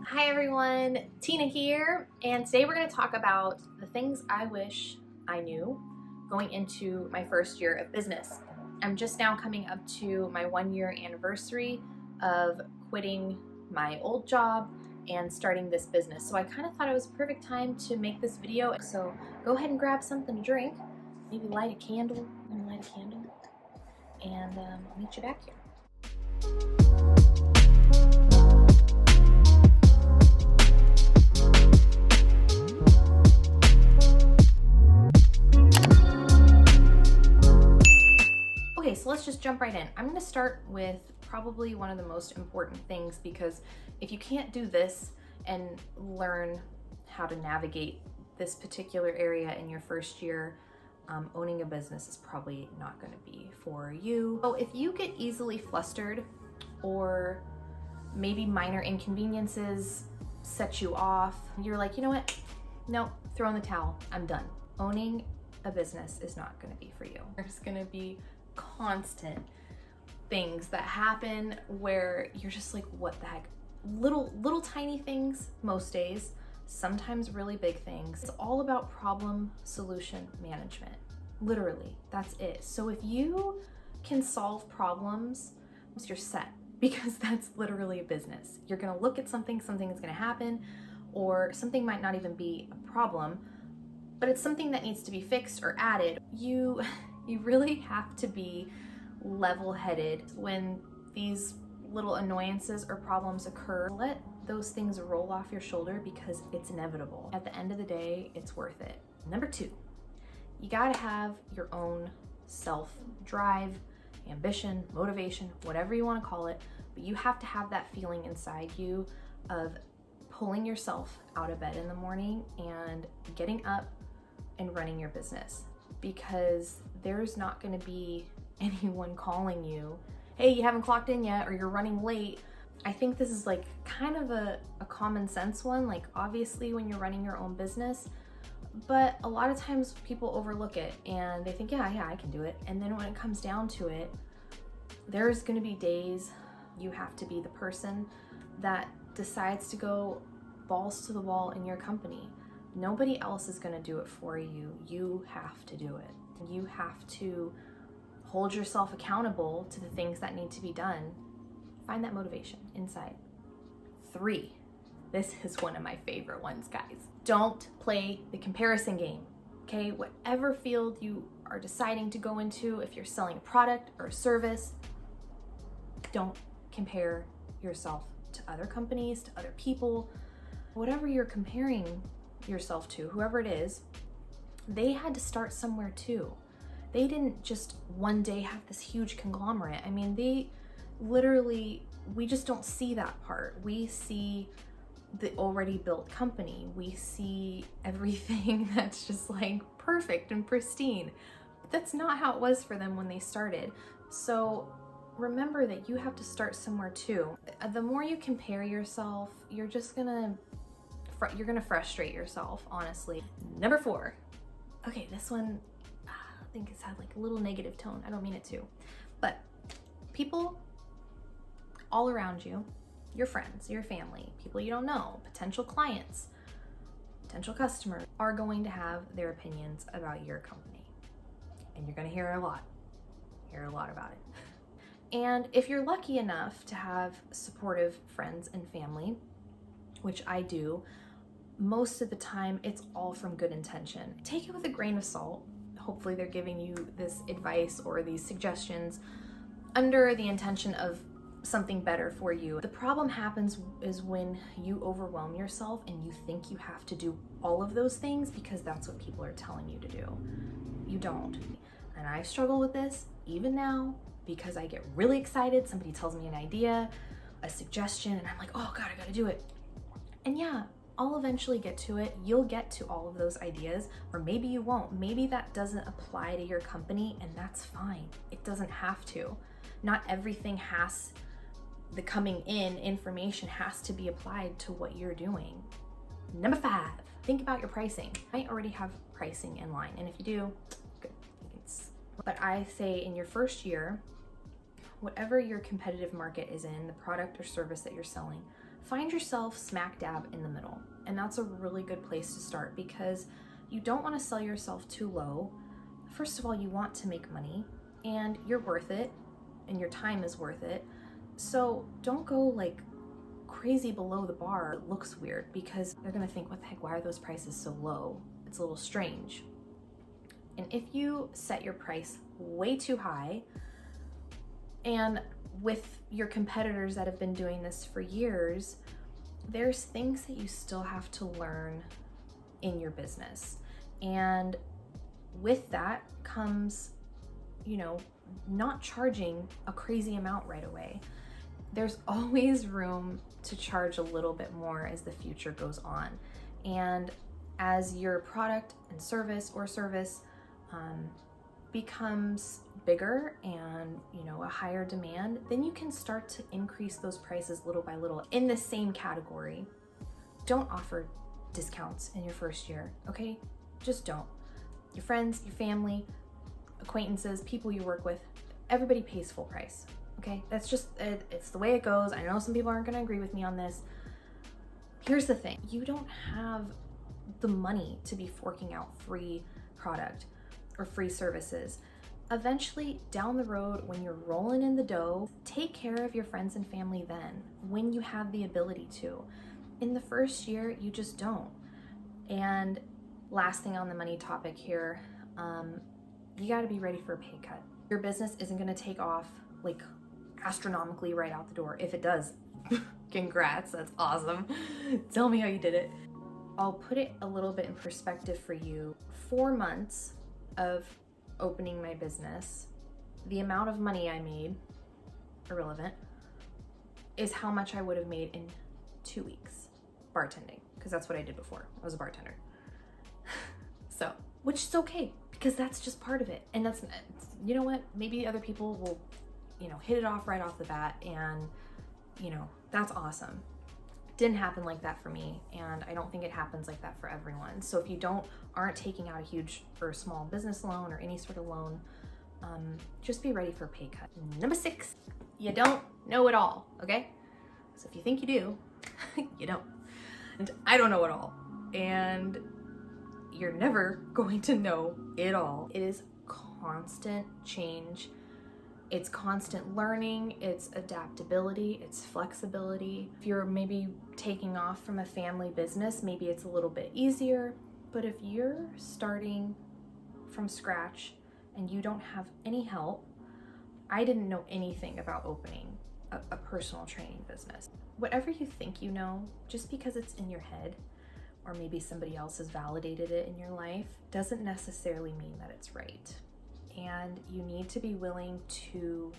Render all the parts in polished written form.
Hi everyone, Tina here, and today we're going to talk about the things I wish I knew going into my first year of business. I'm just now coming up to my 1-year anniversary of quitting my old job and starting this business. So I kind of thought it was a perfect time to make this video. So go ahead and grab something to drink, maybe light a candle. I'm going to light a candle, and I'll meet you back here. Okay, so let's just jump right in. I'm gonna start with probably one of the most important things, because if you can't do this and learn how to navigate this particular area in your first year, owning a business is probably not gonna be for you. So if you get easily flustered, or maybe minor inconveniences set you off, you're like, you know what? No, throw in the towel, I'm done. Owning a business is not gonna be for you. There's gonna be constant things that happen where you're just like, what the heck? Little tiny things most days, sometimes really big things. It's all about problem solution management. Literally, that's it. So if you can solve problems, you're set, because that's literally a business. You're gonna look at something is gonna happen, or something might not even be a problem, but it's something that needs to be fixed or added. You really have to be level-headed when these little annoyances or problems occur. Let those things roll off your shoulder, because it's inevitable. At the end of the day, it's worth it. Number 2, you gotta have your own self-drive, ambition, motivation, whatever you wanna call it, but you have to have that feeling inside you of pulling yourself out of bed in the morning and getting up and running your business. Because there's not going to be anyone calling you, hey, you haven't clocked in yet, or you're running late. I think this is like kind of a common sense one, like obviously when you're running your own business, but a lot of times people overlook it and they think, yeah, I can do it. And then when it comes down to it, there's going to be days you have to be the person that decides to go balls to the wall in your company. Nobody else is gonna do it for you. You have to do it. You have to hold yourself accountable to the things that need to be done. Find that motivation inside. 3, this is one of my favorite ones, guys. Don't play the comparison game, okay? Whatever field you are deciding to go into, if you're selling a product or a service, don't compare yourself to other companies, to other people. Whatever you're comparing yourself to, whoever it is, they had to start somewhere too. They didn't just one day have this huge conglomerate. I mean, they literally, we just don't see that part. We see the already built company. We see everything that's just like perfect and pristine. But that's not how it was for them when they started. So remember that you have to start somewhere too. The more you compare yourself, you're gonna frustrate yourself, honestly. Number 4. Okay, this one, I think it's had like a little negative tone. I don't mean it to. But people all around you, your friends, your family, people you don't know, potential clients, potential customers, are going to have their opinions about your company. And you're gonna hear a lot about it. And if you're lucky enough to have supportive friends and family, which I do, most of the time it's all from good intention. Take it with a grain of salt. Hopefully they're giving you this advice or these suggestions under the intention of something better for you. The problem happens is when you overwhelm yourself and you think you have to do all of those things because that's what people are telling you to do. You don't. And I struggle with this even now, because I get really excited. Somebody tells me an idea, a suggestion, and I'm like, oh God, I gotta do it. And yeah, I'll eventually get to it. You'll get to all of those ideas, or maybe you won't. Maybe that doesn't apply to your company, and that's fine. It doesn't have to. Not everything the coming in information has to be applied to what you're doing. Number 5, think about your pricing. You might already have pricing in line, and if you do, good. But I say in your first year, whatever your competitive market is in, the product or service that you're selling, find yourself smack dab in the middle. And that's a really good place to start because you don't want to sell yourself too low. First of all, you want to make money and you're worth it and your time is worth it. So don't go like crazy below the bar. It looks weird because they're gonna think, what the heck, why are those prices so low? It's a little strange. And if you set your price way too high, and with your competitors that have been doing this for years, there's things that you still have to learn in your business. And with that comes, not charging a crazy amount right away. There's always room to charge a little bit more as the future goes on. And as your product and service becomes bigger and a higher demand, then you can start to increase those prices little by little. In the same category, don't offer discounts in your first year, okay? Just don't. Your friends, your family, acquaintances, people you work with, everybody pays full price, okay? That's just, it's the way it goes. I know some people aren't gonna agree with me on this. Here's the thing, you don't have the money to be forking out free product or free services. Eventually, down the road, when you're rolling in the dough, take care of your friends and family then, when you have the ability to. In the first year, you just don't. And last thing on the money topic here, you gotta be ready for a pay cut. Your business isn't gonna take off like astronomically right out the door. If it does, congrats, that's awesome. Tell me how you did it. I'll put it a little bit in perspective for you. 4 months of opening my business, the amount of money I made, irrelevant, is how much I would have made in 2 weeks bartending, because that's what I did before. I was a bartender. So, which is okay, because that's just part of it. And that's, you know what, maybe other people will, hit it off right off the bat, and, that's awesome. Didn't happen like that for me, and I don't think it happens like that for everyone. So if you aren't taking out a huge or small business loan or any sort of loan, just be ready for a pay cut. Number 6, you don't know it all, okay? So if you think you do, you don't. And I don't know it all, and you're never going to know it all. It is constant change. It's constant learning, it's adaptability, it's flexibility. If you're maybe taking off from a family business, maybe it's a little bit easier. But if you're starting from scratch and you don't have any help, I didn't know anything about opening a personal training business. Whatever you think you know, just because it's in your head, or maybe somebody else has validated it in your life, doesn't necessarily mean that it's right. And you need to be willing to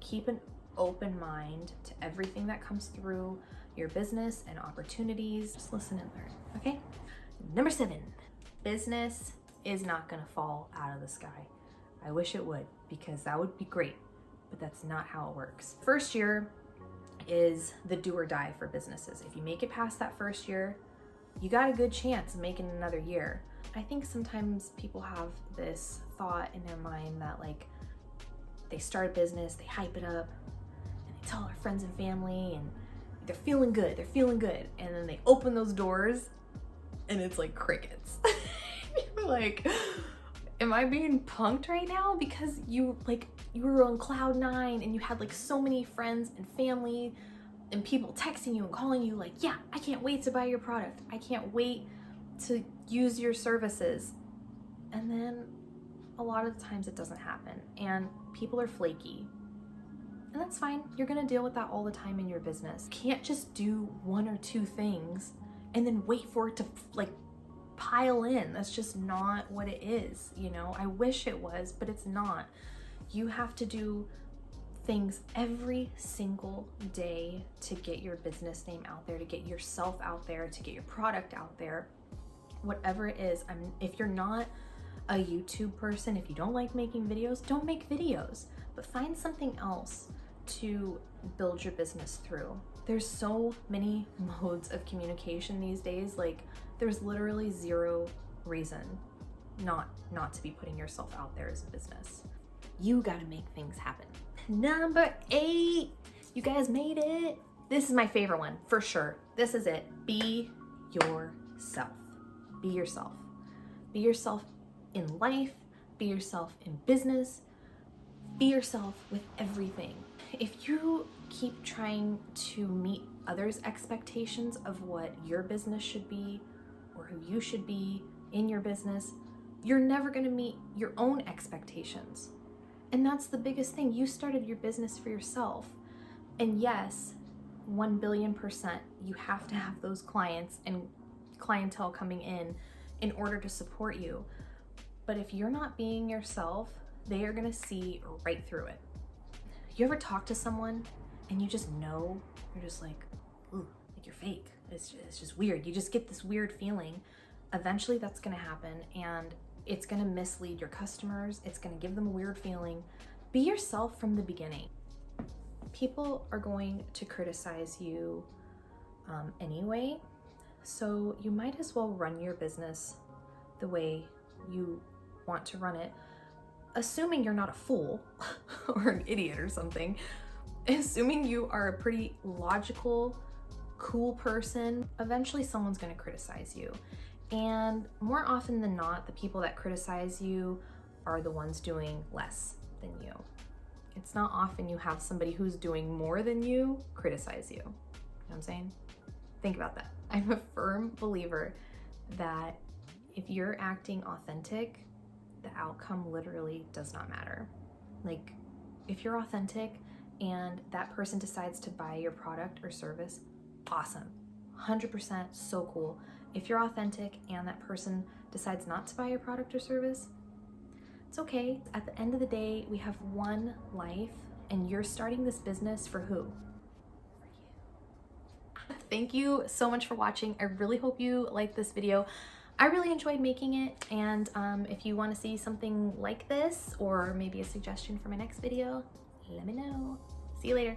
keep an open mind to everything that comes through your business and opportunities. Just listen and learn, okay? Number 7, business is not gonna fall out of the sky. I wish it would, because that would be great, but that's not how it works. First year is the do or die for businesses. If you make it past that first year, you got a good chance of making another year. I think sometimes people have this thought in their mind that like they start a business, they hype it up, and they tell their friends and family, and they're feeling good, and then they open those doors and it's like crickets. You're like, am I being punked right now? Because you were on cloud 9 and you had like so many friends and family and people texting you and calling you like, yeah, I can't wait to buy your product. I can't wait to use your services. And then a lot of the times it doesn't happen, and people are flaky. And that's fine. You're gonna deal with that all the time in your business. You can't just do 1 or 2 things and then wait for it to like pile in. That's just not what it is, I wish it was, but it's not. You have to do things every single day to get your business name out there, to get yourself out there, to get your product out there. Whatever it is, if you're not a YouTube person, if you don't like making videos, don't make videos, but find something else to build your business through. There's so many modes of communication these days, like there's literally 0 reason not to be putting yourself out there as a business. You gotta make things happen. Number 8, you guys made it. This is my favorite one for sure. This is it. Be yourself. Be yourself. Be yourself in life. Be yourself in business. Be yourself with everything. If you keep trying to meet others' expectations of what your business should be or who you should be in your business, you're never going to meet your own expectations. And that's the biggest thing. You started your business for yourself. And yes, 1,000,000,000%, you have to have those clients and clientele coming in order to support you. But if you're not being yourself, they are gonna see right through it. You ever talk to someone and you just know, you're just like, ooh, like you're fake. It's just weird. You just get this weird feeling. Eventually that's gonna happen, and it's gonna mislead your customers. It's gonna give them a weird feeling. Be yourself from the beginning. People are going to criticize you anyway, so you might as well run your business the way you want to run it, assuming you're not a fool or an idiot or something, assuming you are a pretty logical, cool person. Eventually someone's going to criticize you. And more often than not, the people that criticize you are the ones doing less than you. It's not often you have somebody who's doing more than you criticize you. You know what I'm saying? Think about that. I'm a firm believer that if you're acting authentic, the outcome literally does not matter. Like, if you're authentic and that person decides to buy your product or service, awesome. 100% so cool. If you're authentic and that person decides not to buy your product or service, it's okay. At the end of the day, we have one life, and you're starting this business for who? For you. Thank you so much for watching. I really hope you liked this video. I really enjoyed making it, and if you want to see something like this or maybe a suggestion for my next video, let me know. See you later.